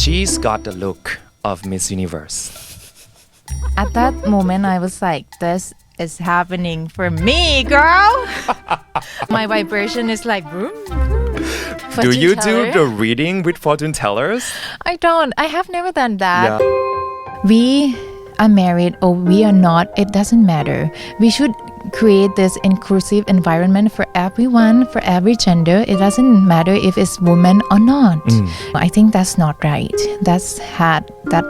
She's got the look of Miss Universe. At that moment, I was like, this is happening for me, girl. My vibration is like, vroom, vroom. Do you Fortune do teller? the reading with fortune tellers? I don't. I have never done that. Yeah. We are married or we are not, it doesn't matter. We should create this inclusive environment for everyone, for every gender. It doesn't matter if it's woman or not. I think that's not right. That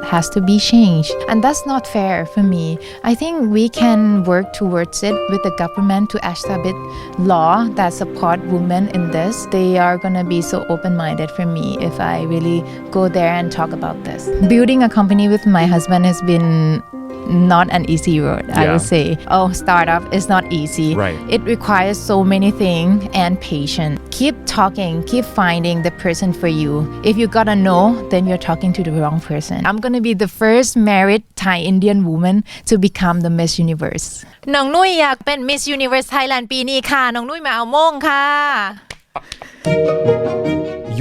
has to be changed. And that's not fair for me. I think we can work towards it with the government to establish law that support women in this. They are going to be so open-minded for me if I really go there and talk about this. Building a company with my husband has been not an easy road, I Yeah. would say. Startup is not easy. Right. It requires so many things and patience. Keep talking, keep finding the person for you. If you gotta know, then you're talking to the wrong person. I'm gonna be the first married Thai Indian woman to become the Miss Universe. น้องนุ้ยอยากเป็น Miss Universe Thailand ปีนี้ค่ะ น้องนุ้ยมาเอาโม่งค่ะ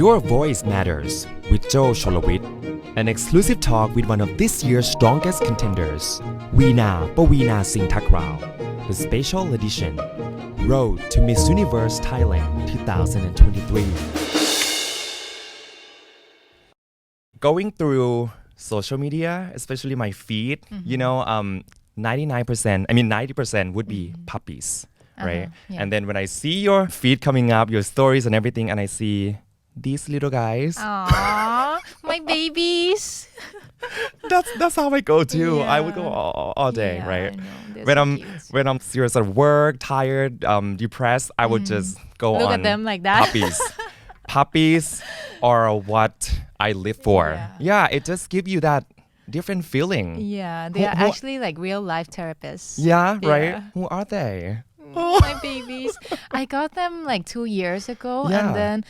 Your voice matters with Chonlawit. An exclusive talk with one of this year's strongest contenders, Veena Singh Thakrao, the special edition, Road to Miss Universe Thailand 2023. Going through social media, especially my feed, 90% would be puppies, right? yeah. And then when I see your feed coming up, your stories and everything, and I see these little guys, Aww, my babies. that's how I go too. I would go Yeah. all day, Yeah, right? I know. They're When so I'm cute. when I'm serious at work, tired, depressed, I would just go Look on at them like that. Puppies are what I live for. Yeah. It just gives you that different feeling. Yeah, they are Who- actually like real life therapists. Yeah, right? Yeah. Who are they? My babies. I got them like 2 years ago, Yeah. and then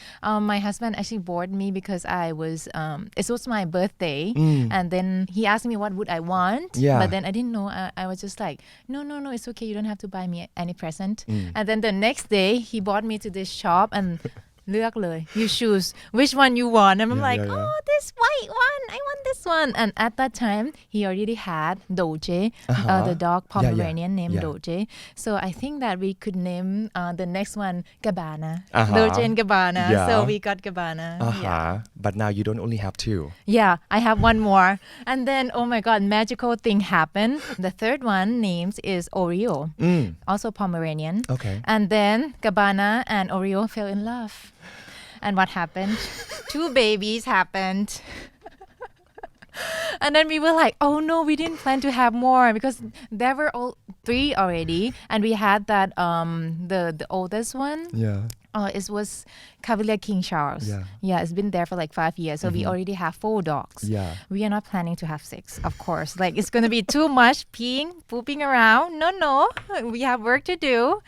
my husband actually bought me because I was it was my birthday, and then he asked me what would I want. Yeah. But then I didn't know. I was just like, no, it's okay. You don't have to buy me any present. And then the next day he bought me to this shop and. เลือกเลย you choose which one you want and I'm like oh this white one I want this one and at that time he already had Doje the dog Pomeranian named Doje so I think that we could name the next one Gabbana Doje and Gabbana Yeah. so we got Gabbana But now you don't only have two. yeah I have one more and then oh my god magical thing happened the third one names is Oreo also Pomeranian Okay. and then Gabbana and Oreo fell in love and what happened? 2 babies happened. And then we were like, oh no, we didn't plan to have more because there were all 3 already. And we had that, the oldest one. Yeah. It was Cavalier King Charles. Yeah. It's been there for like 5 years. So we already have 4 dogs. Yeah. We are not planning to have 6, of course. Like it's going to be too much peeing, pooping around. No. We have work to do.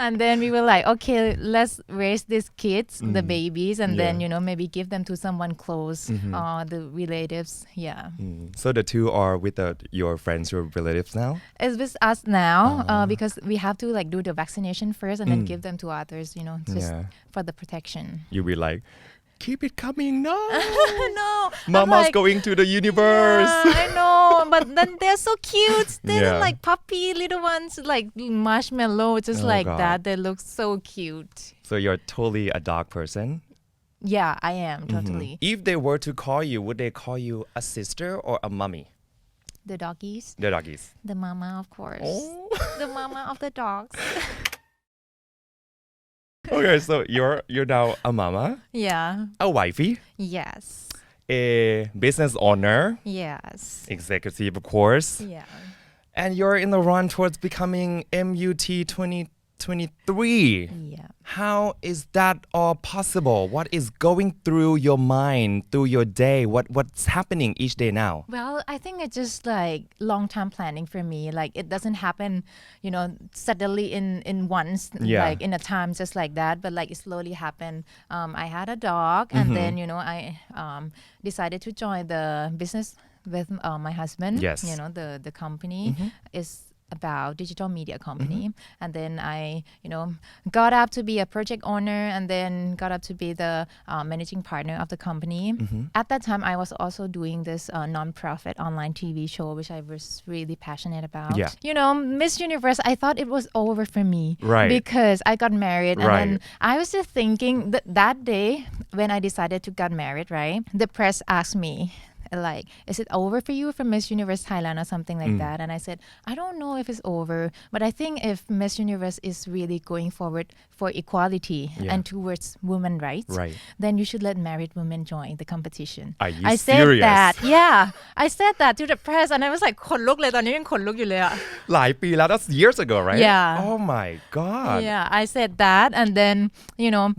And then we were like, okay, let's raise these kids, the babies, and then, maybe give them to someone close, the relatives. Yeah. So the 2 are with your friends, your relatives now? It's with us now because we have to like do the vaccination first and then give them to others, just for the protection. You'll be like, keep it coming, no. No. Mama's like, going to the universe. Yeah, I know, but then they're so cute. They're Yeah. like puppy little ones, like marshmallow, just like God. that. They look so cute. So you're totally a dog person? Yeah, I am totally. If they were to call you, would they call you a sister or a mummy? The doggies, The doggies. the mama, of course. Oh. The mama of the dogs. Okay, so you're now a mama, Yeah. a wifey, Yes. a business owner, Yes. executive, of course, Yeah. and you're in the run towards becoming MUT 2023. Yeah. How is that all possible? What is going through your mind, through your day? What's happening each day now? Well, I think it's just like long-term planning for me. Like it doesn't happen, suddenly in once, Yeah. like in a time just like that. But like it slowly happened. I had a dog, and then I decided to join the business with my husband. Yes. The company is about digital media company. And then I, got up to be a project owner and then got up to be the managing partner of the company. At that time, I was also doing this non-profit online TV show, which I was really passionate about. Yeah. Miss Universe, I thought it was over for me. Right. Because I got married. And Right. then I was just thinking that day when I decided to get married, right? The press asked me, like, is it over for you for Miss Universe Thailand or something like that? And I said, I don't know if it's over, but I think if Miss Universe is really going forward for equality and towards women rights, Right. then you should let married women join the competition. Are you I serious? said that. Yeah. I said that to the press and I was like ขนลุกเลยตอนนี้ยังขนลุกอยู่เลยอะ หลายปีแล้ว that's years ago, right? Yeah. Oh my God. Yeah, I said that and then,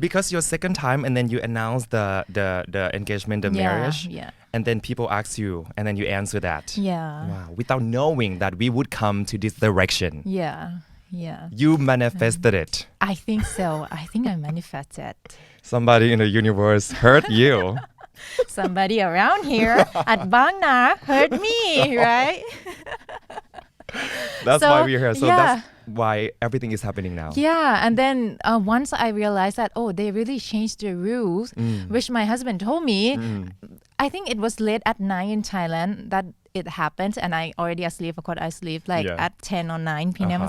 Because your second time and then you announced the engagement, the marriage. Yeah. And then people ask you and then you answer that. Yeah. Wow. Without knowing that we would come to this direction. Yeah. Yeah. You manifested it. I think so. I think I manifested. Somebody in the universe heard you. Somebody around here at Bang Na heard me, right? That's why we're here. So that's why everything is happening now. Yeah. And then once I realized that, they really changed the rules, which my husband told me. I think it was late at night in Thailand that it happened. And I already asleep. Of course, I sleep like at 10 or 9 p.m.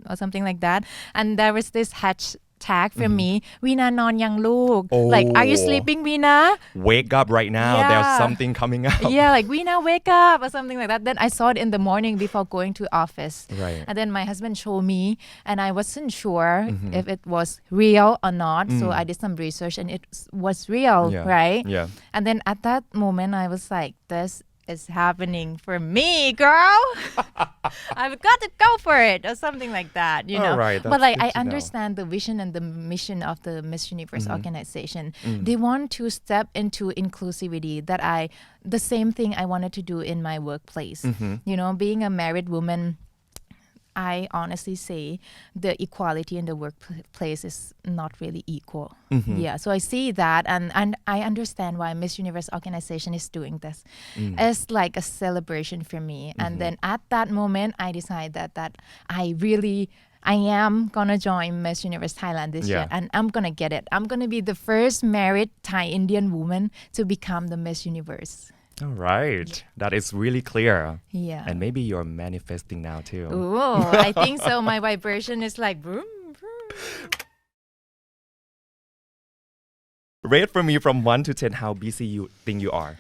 or something like that. And there was this hashtag for me, Veena นอนยังลูก like, are you sleeping, Veena? Wake up right now. There's something coming up. Yeah, like Veena, wake up or something like that. Then I saw it in the morning before going to office. Right. And then my husband showed me and I wasn't sure if it was real or not. So I did some research and it was real, right? Yeah. And then at that moment I was like, this is happening for me, girl. I've got to go for it or something like that, Right, but like I know. understand the vision and the mission of the Miss Universe organization. They want to step into inclusivity that the same thing I wanted to do in my workplace. Being a married woman, I honestly say the equality in the workplace is not really equal. Yeah, so I see that and I understand why Miss Universe organization is doing this. It's like a celebration for me. And then at that moment, I decided that I am gonna join Miss Universe Thailand this year and I'm gonna get it. I'm gonna be the first married Thai Indian woman to become the Miss Universe. All right. That is really clear. Yeah. And maybe you're manifesting now too. Ooh, I think so. My vibration is like boom, boom. Rate for me from 1 to 10 how busy you think you are.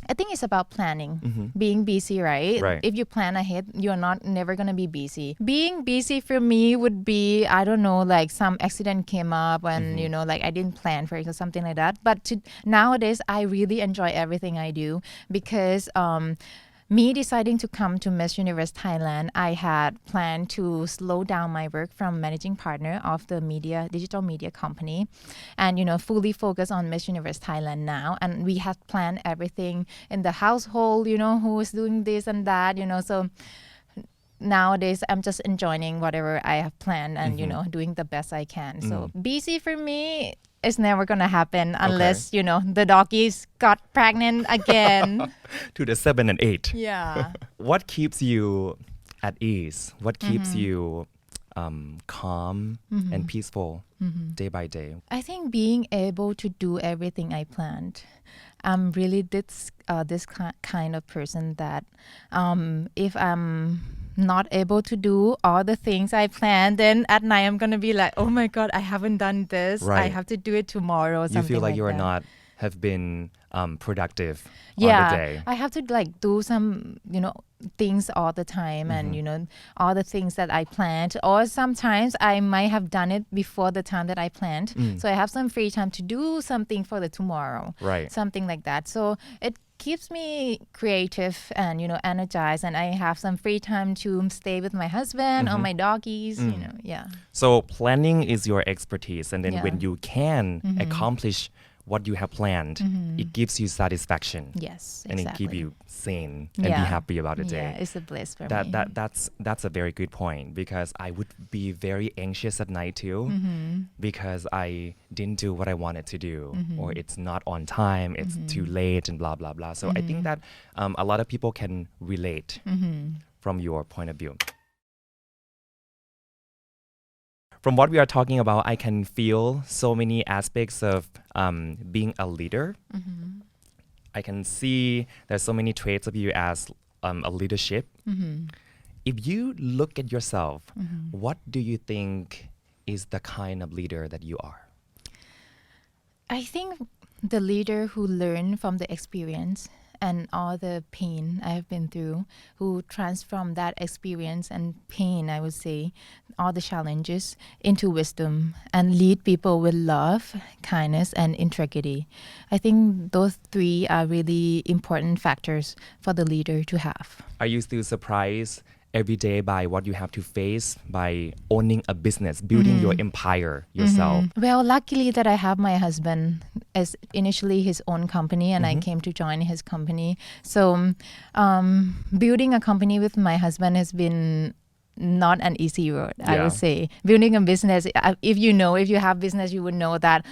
I think it's about planning, being busy, right? Right. If you plan ahead, you're never going to be busy. Being busy for me would be, I don't know, like some accident came up and, like I didn't plan for it or something like that. But nowadays, I really enjoy everything I do because me deciding to come to Miss Universe Thailand, I had planned to slow down my work from managing partner of the digital media company and, fully focus on Miss Universe Thailand now. And we had planned everything in the household, who is doing this and that, so nowadays I'm just enjoying whatever I have planned and, doing the best I can. So busy for me is never going to happen unless, the doggies got pregnant again. To the 7 and 8. Yeah. What keeps you at ease? What keeps you calm and peaceful day by day? I think being able to do everything I planned. I'm really this kind of person that if I'm not able to do all the things I planned, then at night I'm going to be like, oh my God, I haven't done this. Right. I have to do it tomorrow or something You feel like you are that. not have been productive Yeah, on the day. I have to like do some, things all the time and, all the things that I planned. Or sometimes I might have done it before the time that I planned. So I have some free time to do something for the tomorrow. Right. Something like that. So it keeps me creative and, energized. And I have some free time to stay with my husband or my doggies, yeah. So planning is your expertise. And then when you can accomplish what you have planned, it gives you satisfaction. Yes, exactly. And it gives you sane and be happy about the day. Yeah, it's a bliss for me. That's a very good point because I would be very anxious at night too because I didn't do what I wanted to do or it's not on time, it's too late and blah, blah, blah. So I think that a lot of people can relate from your point of view. from what we are talking about, I can feel so many aspects of being a leader. I can see there's so many traits of you as a leadership. If you look at yourself, what do you think is the kind of leader that you are? I think the leader who learned from the experience and all the pain I have been through, who transform that experience and pain, I would say, all the challenges into wisdom and lead people with love, kindness, and integrity. I think those three are really important factors for the leader to have. Are you still surprised every day by what you have to face by owning a business, building your empire yourself? Well, luckily that I have my husband as initially his own company, and I came to join his company. So building a company with my husband has been not an easy road, I would say. Building a business, if you have business, you would know that,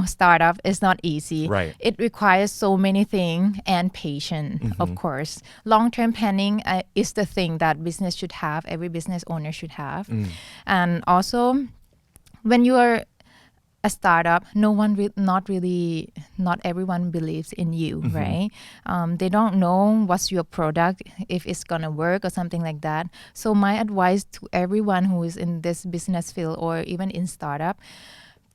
startup is not easy. Right. It requires so many things and patience, of course. Long-term planning is the thing that business should have, every business owner should have. And also, when you are a startup, not everyone believes in you, right? They don't know what's your product, if it's gonna work or something like that. So my advice to everyone who is in this business field or even in startup,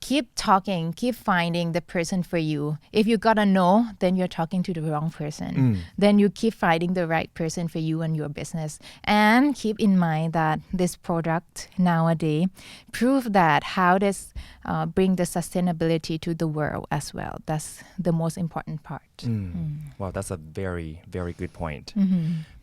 keep talking, keep finding the person for you. If you gotta know, then you're talking to the wrong person. Then you keep finding the right person for you and your business. And keep in mind that this product nowadays prove that how this bring the sustainability to the world as well. That's the most important part. Wow, that's a very, very good point.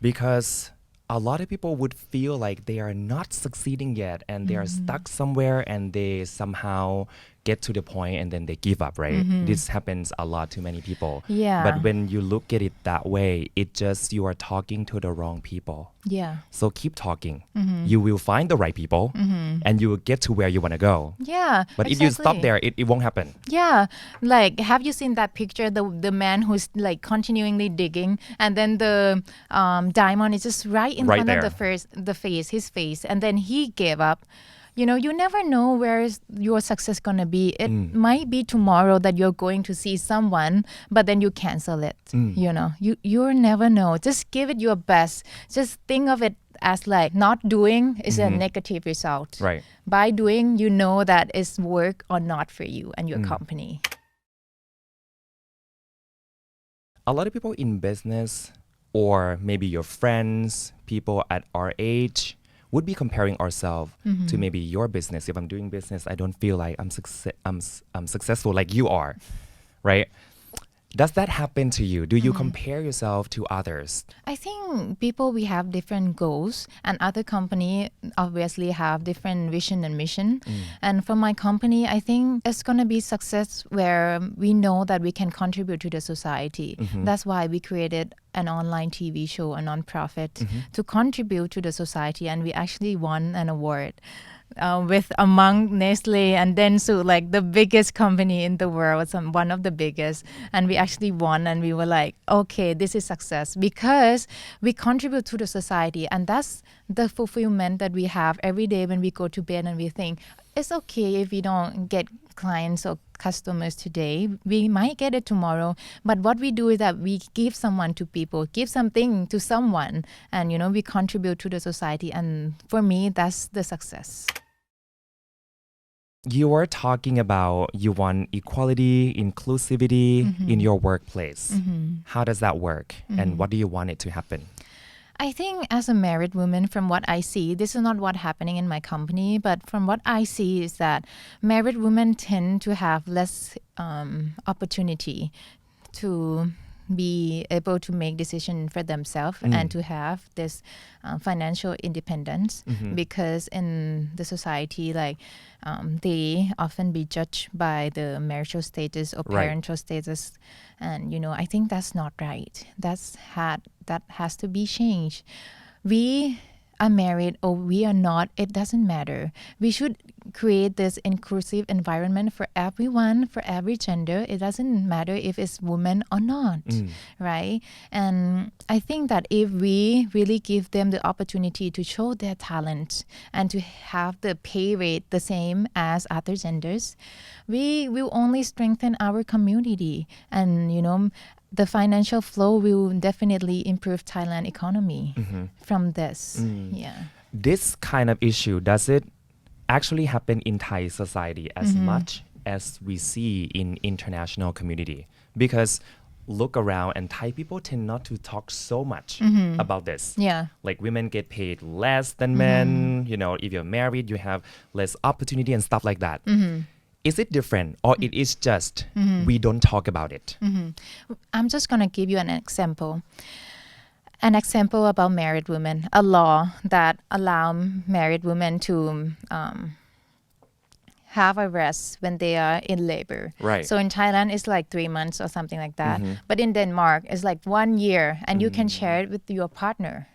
Because a lot of people would feel like they are not succeeding yet and they are stuck somewhere and they somehow get to the point and then they give up, right? This happens a lot to many people. Yeah. But when you look at it that way, you are talking to the wrong people. Yeah. So keep talking. You will find the right people and you will get to where you want to go. Yeah. But if you stop there, it won't happen. Yeah. Like, have you seen that picture, the man who's like continually digging and then the diamond is just right in front of his face, and then he gave up. You never know where your success going to be. It might be tomorrow that you're going to see someone, but then you cancel it. You never know. Just give it your best. Just think of it as like not doing is a negative result. Right. By doing, you know that it's work or not for you and your company. A lot of people in business, or maybe your friends, people at our age, would be comparing ourselves to maybe your business. If I'm doing business, I don't feel like I'm successful like you are, right? Does that happen to you? Do you compare yourself to others? I think we have different goals, and other company obviously have different vision and mission. And for my company, I think it's going to be success where we know that we can contribute to the society. That's why we created an online TV show, a nonprofit, to contribute to the society, and we actually won an award. With among Nestle and Dentsu, like the biggest company in the world, one of the biggest, and we actually won, and we were like, okay, this is success because we contribute to the society, and that's the fulfillment that we have every day when we go to bed and we think it's okay if we don't get clients or customers today, we might get it tomorrow, but what we do is that we give something to someone, and we contribute to the society, and for me that's the success. You were talking about you want equality, inclusivity in your workplace. How does that work, and what do you want it to happen? I think as a married woman, from what I see, this is not what's happening in my company, but from what I see is that married women tend to have less opportunity to be able to make decisions for themselves and to have this financial independence, because in the society, like they often be judged by the marital status or parental status, and I think that's not right. That has to be changed. We are married or we are not, it doesn't matter. We should create this inclusive environment for everyone, for every gender. It doesn't matter if it's woman or not, right? And I think that if we really give them the opportunity to show their talent and to have the pay rate the same as other genders, we will only strengthen our community. And, the financial flow will definitely improve Thailand economy from this. Yeah. This kind of issue, does it actually happen in Thai society as much as we see in international community? Because look around and Thai people tend not to talk so much about this. Yeah. Like women get paid less than men, if you're married, you have less opportunity and stuff like that. Is it different or it is just we don't talk about it? I'm just going to give you an example. An example about married women, a law that allow married women to have a rest when they are in labor. Right. So in Thailand, it's like 3 months or something like that. But in Denmark, it's like 1 year and you can share it with your partner.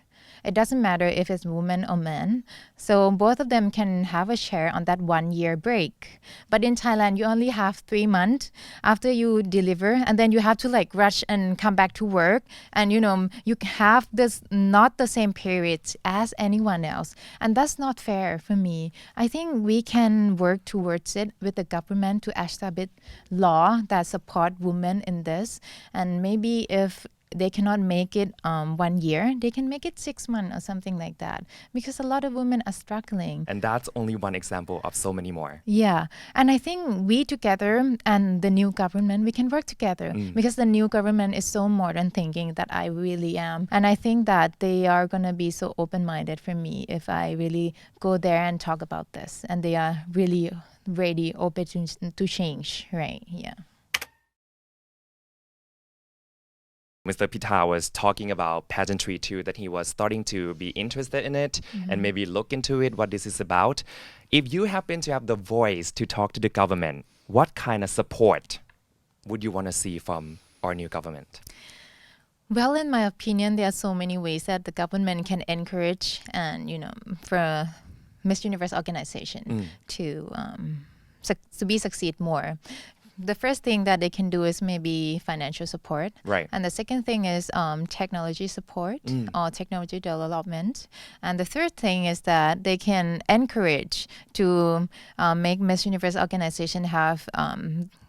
It doesn't matter if it's woman or man. So both of them can have a share on that 1 year break. But in Thailand, you only have 3 months after you deliver, and then you have to like rush and come back to work. And you have this not the same period as anyone else. And that's not fair for me. I think we can work towards it with the government to establish law that support women in this. And maybe if they cannot make it 1 year, they can make it 6 months or something like that, because a lot of women are struggling. And that's only one example of so many more. Yeah. And I think we together and the new government, we can work together because the new government is so modern thinking that I really am. And I think that they are going to be so open-minded for me if I really go there and talk about this. And they are really ready, open to change, right? Yeah. Mr. Pita was talking about pageantry too, that he was starting to be interested in it and maybe look into it, what this is about. If you happen to have the voice to talk to the government, what kind of support would you want to see from our new government? Well, in my opinion, there are so many ways that the government can encourage and, for Miss Universe organization to succeed more. The first thing that they can do is maybe financial support. Right. And the second thing is technology support or technology development. And the third thing is that they can encourage to make Miss Universe organization have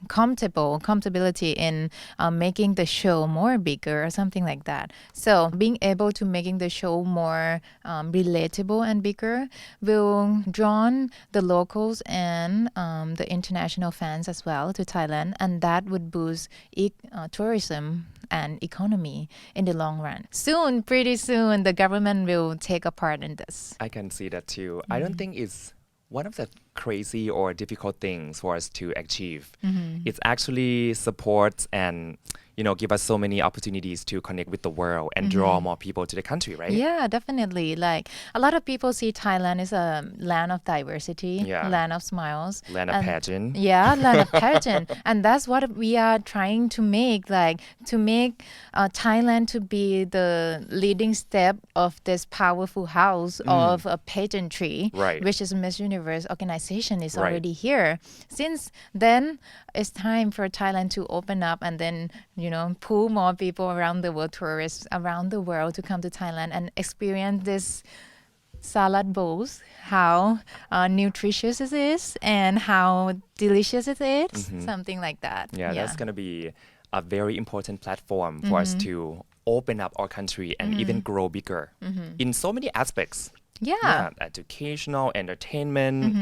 comfortability in making the show more bigger or something like that. So being able to making the show more relatable and bigger will draw the locals and the international fans as well to Thailand, and that would boost tourism and economy in the long run. Pretty soon, the government will take a part in this. I can see that too. I don't think it's one of the crazy or difficult things for us to achieve. It's actually supports and give us so many opportunities to connect with the world and draw more people to the country, right? Yeah, definitely. Like a lot of people see Thailand as a land of diversity, land of smiles, Land of pageant. Yeah, land of pageant, and that's what we are trying to make. Like to make Thailand to be the leading step of this powerful house of a pageantry, Right. which is Miss Universe organization is already here. Since then, it's time for Thailand to open up and then pull more people around the world, tourists around the world to come to Thailand and experience this salad bowls, how nutritious it is and how delicious it is, something like that. Yeah, that's going to be a very important platform for us to open up our country and even grow bigger in so many aspects. Yeah. Educational, entertainment,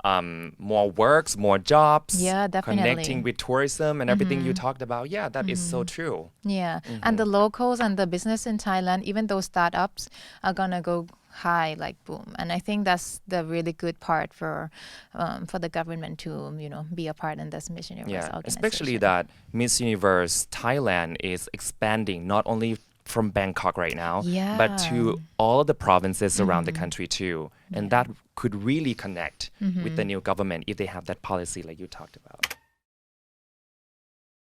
more works, more jobs. Yeah, definitely. Connecting with tourism and everything you talked about. Yeah, that is so true. Yeah. And the locals and the business in Thailand, even those startups are gonna go high, like boom. And I think that's the really good part for the government to be a part in this Miss Universe organization. Especially that Miss Universe Thailand is expanding not only from Bangkok right now, but to all the provinces around the country too. And that could really connect with the new government if they have that policy like you talked about.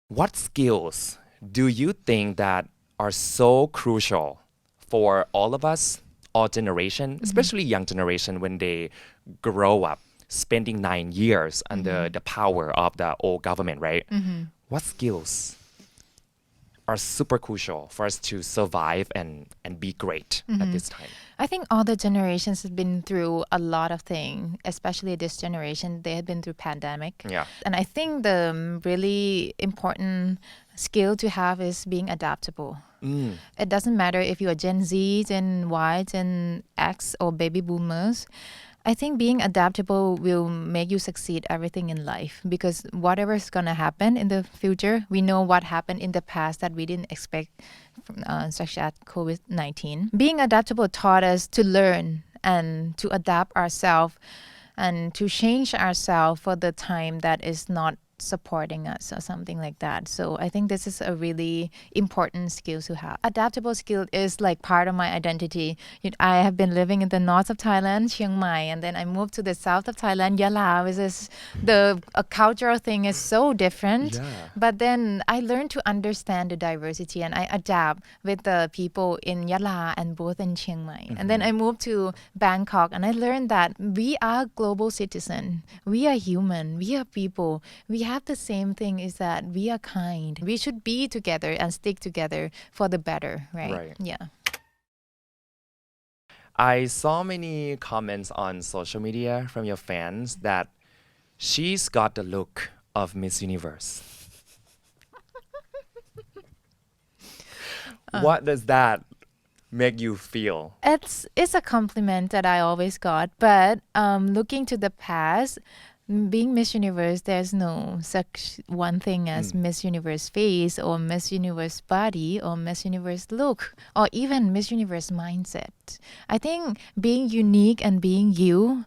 What skills do you think that are so crucial for all of us, all generation, especially young generation, when they grow up spending 9 years under the power of the old government, right? What skills are super crucial for us to survive and be great at this time? I think all the generations have been through a lot of things, especially this generation. They had been through pandemic. Yeah. And I think the really important skill to have is being adaptable. It doesn't matter if you're Gen Z, Gen Y, Gen X, or baby boomers. I think being adaptable will make you succeed everything in life, because whatever is going to happen in the future, we know what happened in the past that we didn't expect, such as COVID-19. Being adaptable taught us to learn and to adapt ourselves and to change ourselves for the time that is not supporting us or something like that. So I think this is a really important skill to have. Adaptable skill is like part of my identity. I have been living in the north of Thailand, Chiang Mai, and then I moved to the south of Thailand, Yala, which is the cultural thing is so different. Yeah. But then I learned to understand the diversity, and I adapt with the people in Yala and both in Chiang Mai. And then I moved to Bangkok, and I learned that we are global citizens. We are human. We are people. We have the same thing, is that we are kind. We should be together and stick together for the better, right? Right. Yeah. I saw many comments on social media from your fans that she's got the look of Miss Universe. What does that make you feel? It's a compliment that I always got, but looking to the past, being Miss Universe, there's no such one thing as Miss Universe face or Miss Universe body or Miss Universe look or even Miss Universe mindset. I think being unique and being you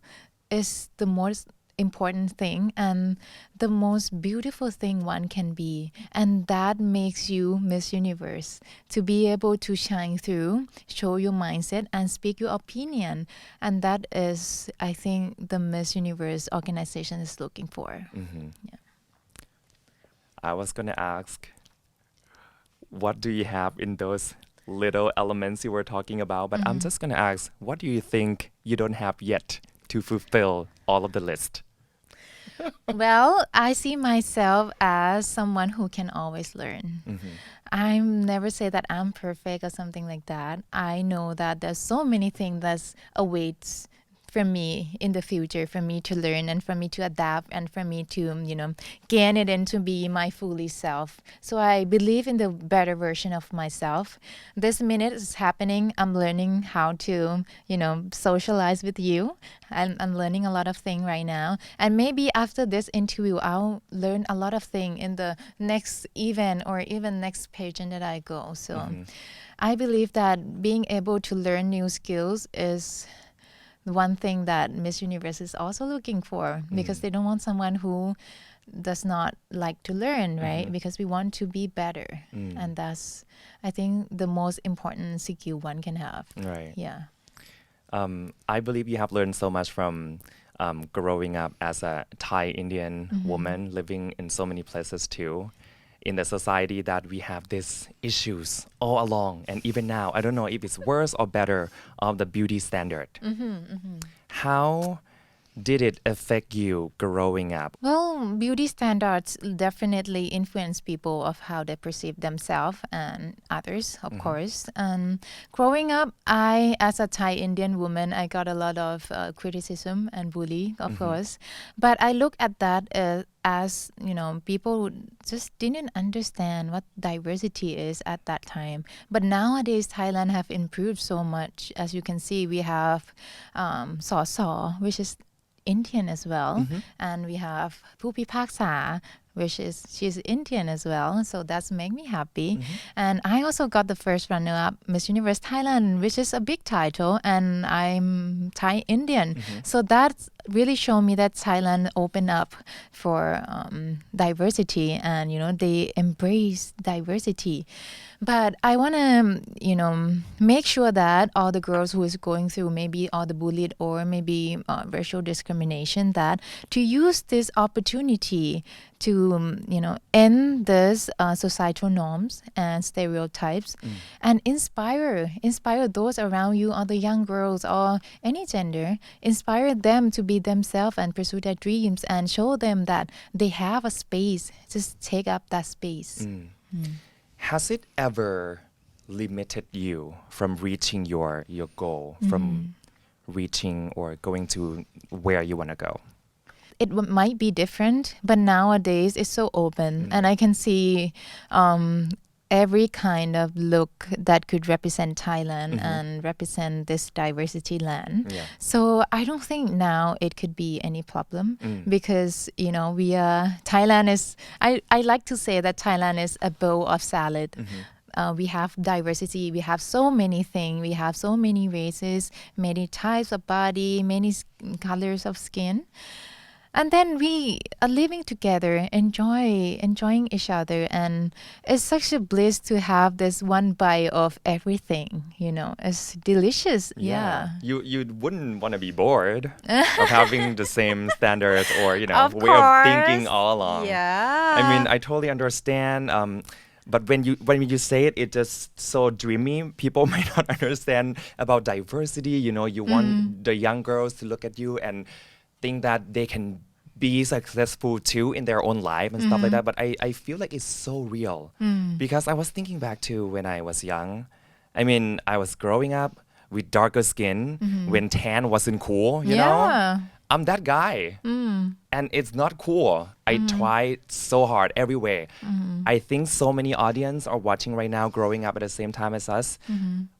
is the most important thing and the most beautiful thing one can be, and that makes you Miss Universe, to be able to shine through, show your mindset and speak your opinion, and that is, I think, the Miss Universe organization is looking for. Yeah. I was gonna ask, what do you have in those little elements you were talking about, but I'm just gonna ask, what do you think you don't have yet to fulfill all of the list? Well, I see myself as someone who can always learn. I never say that I'm perfect or something like that. I know that there's so many things that awaits for me in the future, for me to learn and for me to adapt and for me to, gain it and to be my fully self. So I believe in the better version of myself. This minute is happening. I'm learning how to, socialize with you. I'm learning a lot of things right now. And maybe after this interview, I'll learn a lot of things in the next event or even next pageant that I go. So I believe that being able to learn new skills is one thing that Miss Universe is also looking for, because they don't want someone who does not like to learn, right? Because we want to be better. And that's, I think, the most important skill one can have. Right. Yeah. I believe you have learned so much from growing up as a Thai Indian woman, living in so many places too. In the society that we have these issues all along, and even now, I don't know if it's worse or better of the beauty standard. How did it affect you growing up? Well, beauty standards definitely influence people of how they perceive themselves and others, of course. And growing up, as a Thai Indian woman, I got a lot of criticism and bully, of course. But I look at that as, people just didn't understand what diversity is at that time. But nowadays, Thailand have improved so much. As you can see, we have Saw, which is Indian as well, and we have Pupipaksa, which is she's Indian as well, so that's make me happy. And I also got the first runner-up Miss Universe Thailand, which is a big title, and I'm Thai Indian. So that really showed me that Thailand opened up for diversity, and they embrace diversity. But I want to, make sure that all the girls who is going through maybe all the bullied or maybe racial discrimination, that to use this opportunity to, end this societal norms and stereotypes and inspire those around you, or the young girls or any gender, inspire them to be themselves and pursue their dreams and show them that they have a space. Just take up that space. Has it ever limited you from reaching your goal, from reaching or going to where you want to go? It might be different, but nowadays it's so open, and I can see every kind of look that could represent Thailand and represent this diversity land. Yeah. So I don't think now it could be any problem because, Thailand is, I like to say that Thailand is a bowl of salad. We have diversity, we have so many things, we have so many races, many types of body, many colors of skin. And then we are living together, enjoying each other. And it's such a bliss to have this one bite of everything, It's delicious. Yeah. You wouldn't want to be bored of having the same standards or, Of way of course. thinking all along. Yeah. I mean, I totally understand. But when you say it, it's just so dreamy. People might not understand about diversity. You want the young girls to look at you and think that they can be successful too in their own life and stuff like that. But I feel like it's so real because I was thinking back to when I was young. I mean, I was growing up with darker skin when tan wasn't cool, you know? I'm that guy. And it's not cool. I tried so hard every way. I think so many audience are watching right now growing up at the same time as us.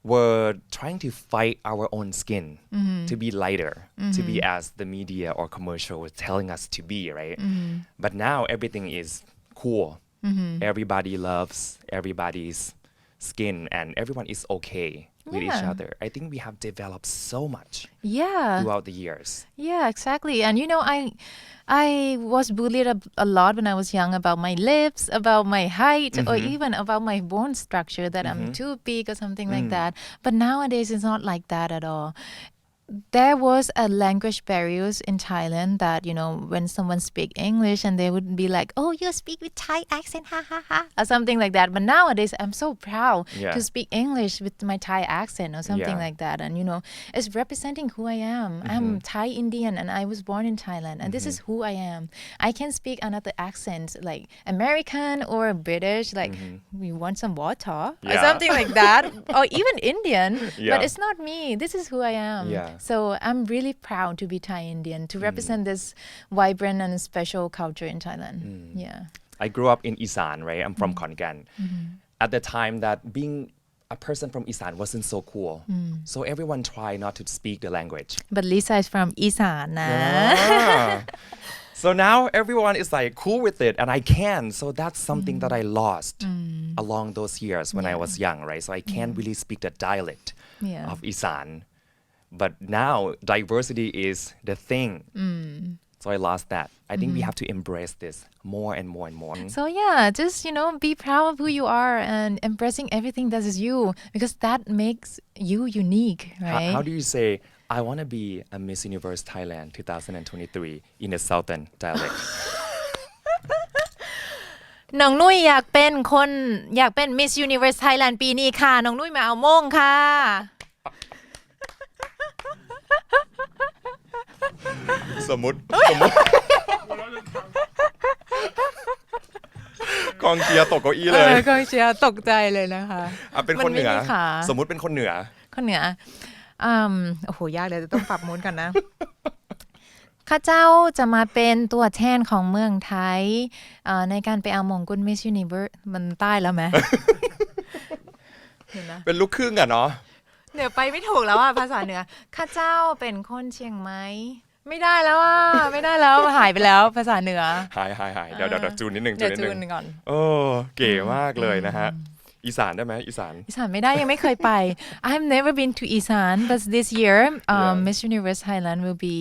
We're trying to fight our own skin to be lighter, to be as the media or commercial was telling us to be, right? But now everything is cool. Everybody loves everybody's skin and everyone is okay with each other. I think we have developed so much throughout the years. Yeah, exactly. And I was bullied a lot when I was young about my lips, about my height, or even about my bone structure, that I'm too big or something like that. But nowadays it's not like that at all. There was a language barriers in Thailand that, when someone speak English and they would be like, oh, you speak with Thai accent, ha ha ha, or something like that. But nowadays I'm so proud to speak English with my Thai accent or something like that. And, it's representing who I am. I'm Thai Indian and I was born in Thailand and this is who I am. I can speak another accent like American or British, like we want some water or something like that, or even Indian, but it's not me. This is who I am. So I'm really proud to be Thai Indian, to represent this vibrant and special culture in Thailand. I grew up in Isan, right? I'm from Khon Kaen. At the time that being a person from Isan wasn't so cool. So everyone tried not to speak the language. But Lisa is from Isan. Nah. So now everyone is like cool with it and I can. So that's something that I lost along those years when I was young, right? So I can't really speak the dialect of Isan. But now diversity is the thing. So I lost that. I think we have to embrace this more and more and more. So just, be proud of who you are and embracing everything that is you, because that makes you unique, right? How do you say, I want to be a Miss Universe Thailand 2023 in a Southern dialect? น้องนุ้ยอยากเป็น Miss Universe Thailand ปีนี้ค่ะน้องนุ้ยมาเอาโม่งค่ะ สมมติกองเชียร์ตกเก้าอี้เลยกองเชียร์ตกใจเลยนะคะเป็นคนเหนือสมมุติเป็นคนเหนือโอ้โหยากเลยจะต้องปรับมูดกันนะ ข้าเจ้าจะมาเป็นตัวแทนของเมืองไทยในการไปเอามงกุฎ Miss Universe มันใต้แล้วไหม เป็นลูกครึ่งอะเนาะเหนือไปไม่ถูกแล้วอ่ะภาษาเหนือข้าเจ้าเป็นคนเชียงใหม่ไม่ได้แล้วหายไปแล้วภาษาเหนือหายเดี๋ยวจูนนิดนึงก่อนเก๋มากเลยนะฮะ อีสานได้ไหมอีสาน อีสานไม่ได้ยังไม่เคยไป I've never been to อีสาน but this year Yeah. Miss Universe Thailand will be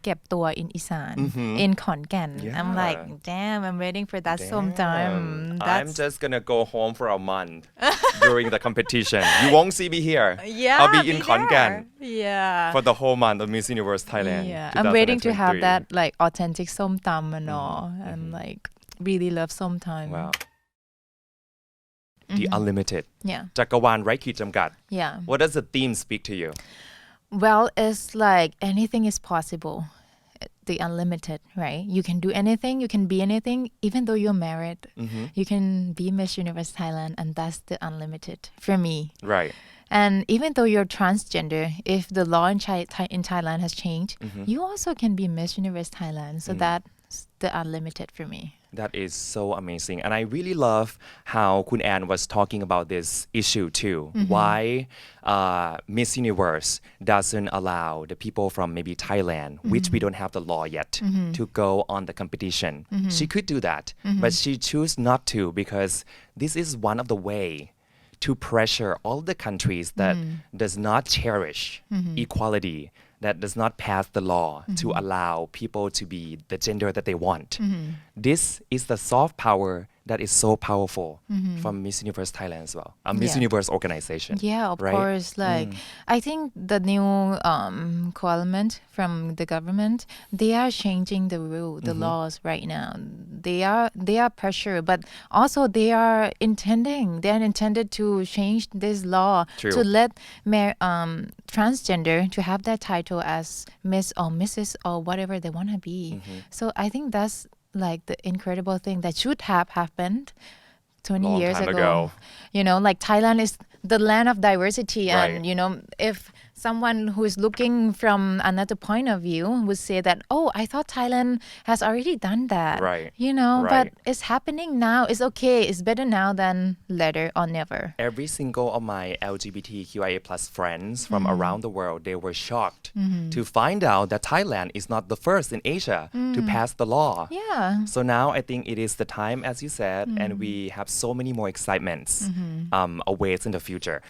เก็บตัว in อีสาน in ขอนแก่น I'm Yeah. like damn I'm waiting for that Damn. sometime I'm that's just gonna go home for a month during the competition. You won't see me here. yeah I'll be in there. Khon yeah for the whole month of Miss Universe Thailand. yeah I'm waiting to have 2023. that like authentic ส้มตำand all I'm like really love ส้มตำ Wow. The unlimited. yeah จักรวาลไร้ขีดจำกัด yeah What does the theme speak to you? well it's like anything is possible the unlimited right you can do anything you can be anything even though you're married you can be Miss Universe Thailand and that's the unlimited for me Right. and even though you're transgender if the law in Thailand has changed you also can be Miss Universe Thailand so that's the unlimited for me That is so amazing. And I really love how Kun Ann was talking about this issue too. Why Miss Universe doesn't allow the people from maybe Thailand, which we don't have the law yet, to go on the competition. She could do that, but she chose not to because this is one of the way to pressure all the countries that does not cherish equality, that does not pass the law to allow people to be the gender that they want. This is the soft power that is so powerful from Miss Universe Thailand as well, a Miss Yeah. Universe organization. Yeah, of right? course. Like, I think the new parliament from the government, they are changing the rule, the laws right now. They are pressure, but also they are intended to change this law True. to let transgender to have that title as Miss or Mrs. or whatever they want to be. So I think that's like the incredible thing that should have happened 20 Long years time ago. ago. Like Thailand is the land of diversity Right. and if someone who is looking from another point of view would say that I thought Thailand has already done that Right. but Right. it's happening now. It's okay. It's better now than later or never. Every single of my LGBTQIA plus friends from around the world, they were shocked to find out that Thailand is not the first in Asia to pass the law. Yeah. So now I think it is the time, as you said, and we have so many more excitements awaits in the future.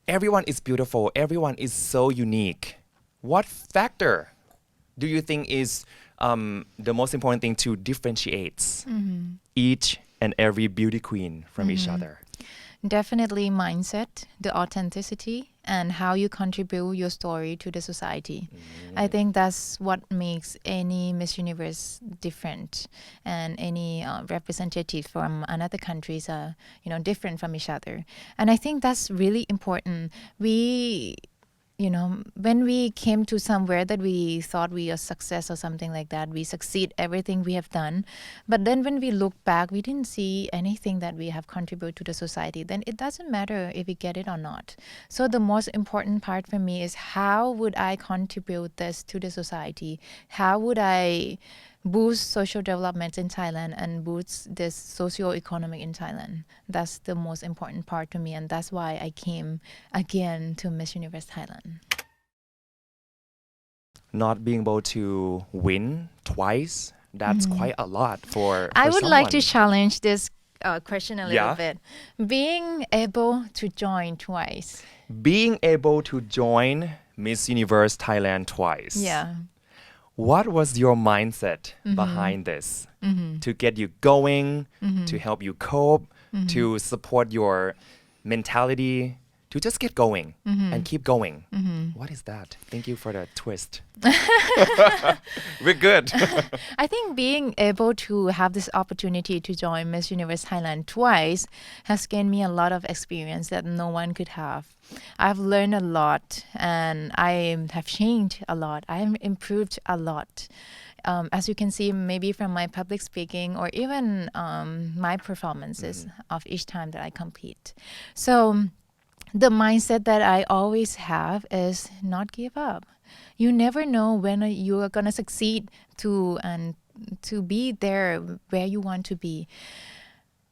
Everyone is beautiful. Everyone is so unique. What factor do you think is the most important thing to differentiate each and every beauty queen from each other? Definitely mindset, the authenticity, and how you contribute your story to the society. I think that's what makes any Miss Universe different, and any representative from another countries are, different from each other. And I think that's really important. When we came to somewhere that we thought we are success or something like that, we succeed everything we have done. But then when we look back, we didn't see anything that we have contributed to the society. Then it doesn't matter if we get it or not. So the most important part for me is how would I contribute this to the society? How would I boost social development in Thailand and boost this socio-economic in Thailand? That's the most important part to me, and that's why I came again to Miss Universe Thailand. Not being able to win twice, that's quite a lot for I would like to someone. challenge this question a little Yeah. bit. Being able to join twice. Being able to join Miss Universe Thailand twice. Yeah. What was your mindset behind this? To get you going, to help you cope, to support your mentality, to just get going and keep going. What is that? Thank you for the twist. We're good. I think being able to have this opportunity to join Miss Universe Thailand twice has gained me a lot of experience that no one could have. I've learned a lot and I have changed a lot. I have improved a lot. As you can see, maybe from my public speaking or even my performances of each time that I compete. So the mindset that I always have is not give up. You never know when you are going to succeed to be there where you want to be.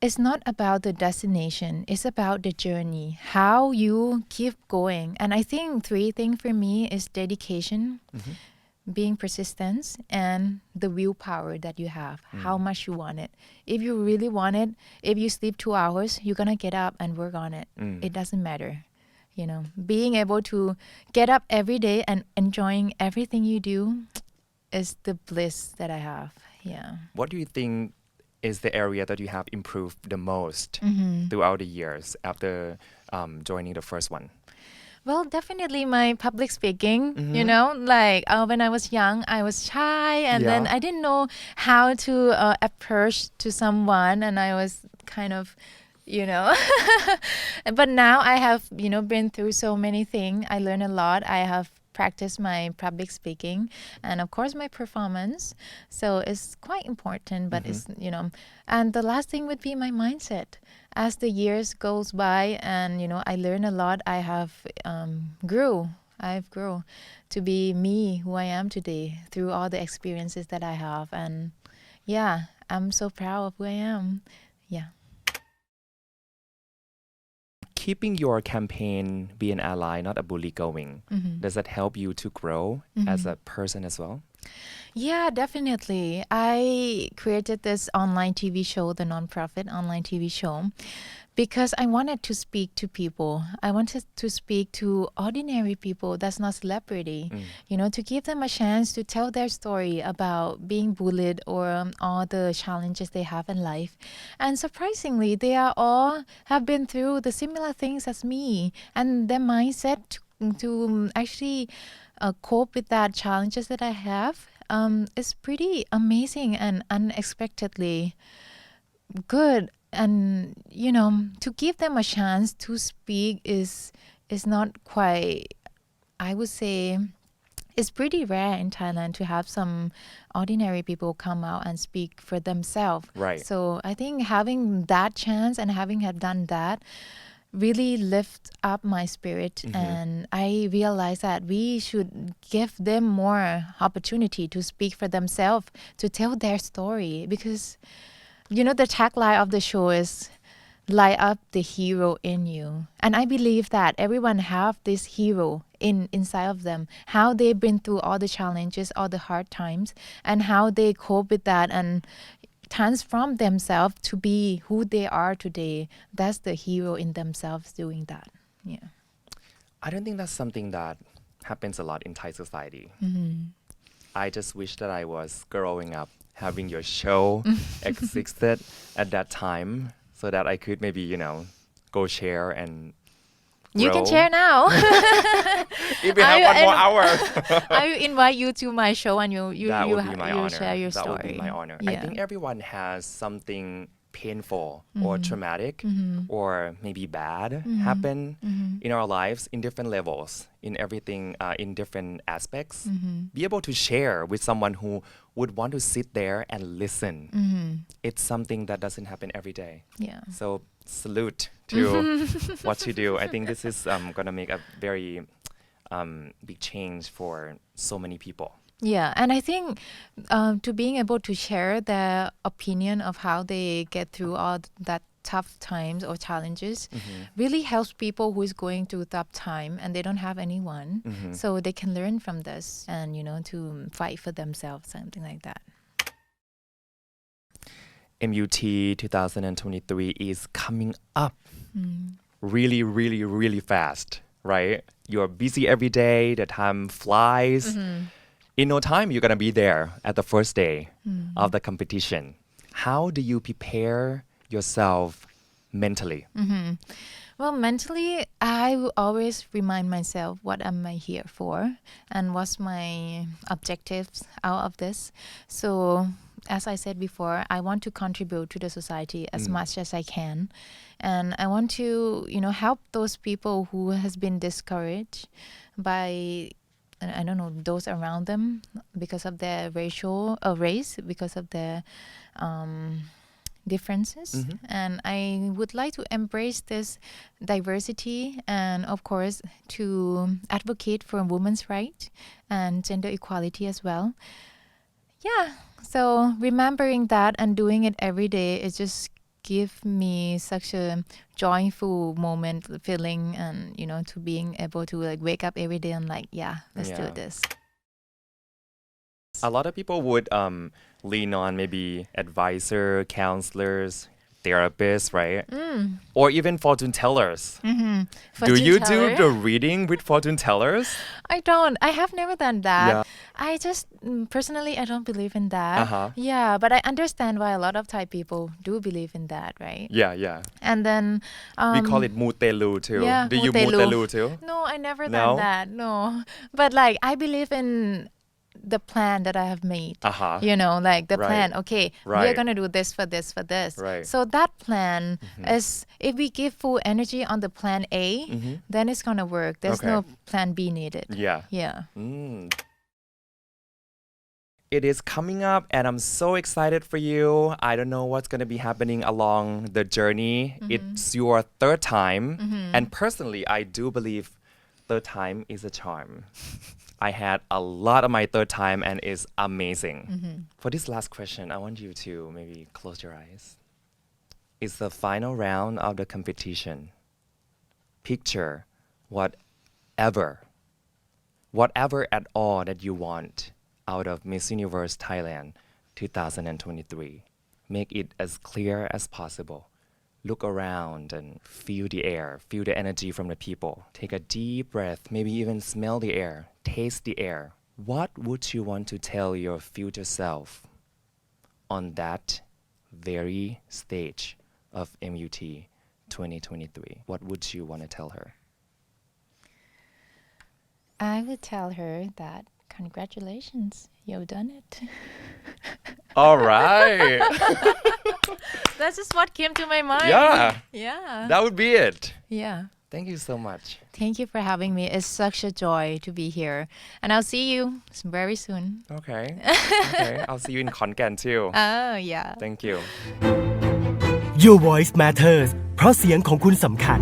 It's not about the destination. It's about the journey, how you keep going. And I think 3 things for me is dedication, being persistent, and the willpower that you have, how much you want it. If you really want it, if you sleep 2 hours, you're gonna get up and work on it. It doesn't matter. Being able to get up every day and enjoying everything you do is the bliss that I have. Yeah. What do you think is the area that you have improved the most throughout the years after joining the first one? Well, definitely my public speaking, when I was young, I was shy and then I didn't know how to approach to someone, and I was kind of, but now I have, been through so many things. I learned a lot. I have practiced my public speaking and of course my performance. So it's quite important, but it's, and the last thing would be my mindset. As the years goes by and, I learn a lot, I have I've grew to be me, who I am today through all the experiences that I have. And yeah, I'm so proud of who I am. Yeah. Keeping your campaign Be an Ally, Not a Bully going, does that help you to grow as a person as well? Yeah, definitely. I created this online TV show, the nonprofit online TV show, because I wanted to speak to people. I wanted to speak to ordinary people that's not celebrity, to give them a chance to tell their story about being bullied or all the challenges they have in life. And surprisingly, they are all have been through the similar things as me, and their mindset to actually cope with that challenges that I have is pretty amazing and unexpectedly good. And to give them a chance to speak is not quite, I would say, it's pretty rare in Thailand to have some ordinary people come out and speak for themselves. Right. So I think having that chance and having have done that really lift up my spirit, and I realized that we should give them more opportunity to speak for themselves, to tell their story, because the tagline of the show is light up the hero in you. And I believe that everyone have this hero inside of them, how they've been through all the challenges, all the hard times, and how they cope with that and transform themselves to be who they are today. That's the hero in themselves doing that. Yeah. I don't think that's something that happens a lot in Thai society. I just wish that I was growing up having your show existed at that time so that I could maybe, go share and You can grow. share now. If we have one more hour. I invite you to my show and you That would be my honor. share your That story. would be my honor. I Yeah. think everyone has something painful or traumatic or maybe bad happen in our lives in different levels, in everything, in different aspects. Be able to share with someone who would want to sit there and listen. It's something that doesn't happen every day. Yeah. So salute to what you do. I think this is going to make a very big change for so many people. Yeah, and I think to being able to share their opinion of how they get through all that tough times or challenges really helps people who is going through tough time and they don't have anyone, so they can learn from this and to fight for themselves, something like that. MUT 2023 is coming up really, really, really fast, right? You're busy every day. The time flies. In no time, you're going to be there at the first day of the competition. How do you prepare yourself mentally? Well, mentally, I will always remind myself what am I here for and what's my objectives out of this. So, as I said before, I want to contribute to the society as much as I can. And I want to, help those people who has been discouraged by, I don't know, those around them because of their race, because of their differences. And I would like to embrace this diversity and, of course, to advocate for women's rights and gender equality as well. Yeah, so remembering that and doing it every day, it just give me such a joyful moment feeling, and to being able to wake up every day and yeah, let's do this. A lot of people would lean on maybe advisor, counselors, therapists, right? Or even fortune tellers. Do Fortune you teller? do the reading with fortune tellers? I don't. I have never done that. Yeah. I just personally, I don't believe in that. Uh-huh. Yeah, but I understand why a lot of Thai people do believe in that, right? Yeah. And then We call it mutelu too. yeah, Do you mutelu. mutelu too? No, I never No? done that. No, but like I believe in the plan that I have made. Uh-huh. You know, like the Right. plan. Okay, we're Right. gonna do this for this for this. Right. So that plan is if we give full energy on the plan A, then it's gonna work. There's Okay. no plan B needed. Yeah. Yeah. It is coming up and I'm so excited for you. I don't know what's going to be happening along the journey. It's your third time. And personally, I do believe third time is a charm. I had a lot of my third time and it's amazing. For this last question, I want you to maybe close your eyes. It's the final round of the competition. Picture whatever at all that you want out of Miss Universe Thailand 2023. Make it as clear as possible. Look around and feel the air, feel the energy from the people. Take a deep breath, maybe even smell the air, taste the air. What would you want to tell your future self on that very stage of MUT 2023? What would you want to tell her? I would tell her that congratulations, you've done it. All right. That's just what came to my mind. Yeah. Yeah. That would be it. Yeah. Thank you so much. Thank you for having me. It's such a joy to be here. And I'll see you very soon. Okay. I'll see you in Khon Kaen too. Oh, yeah. Thank you. Your Voice Matters เพราะเสียงของคุณสำคัญ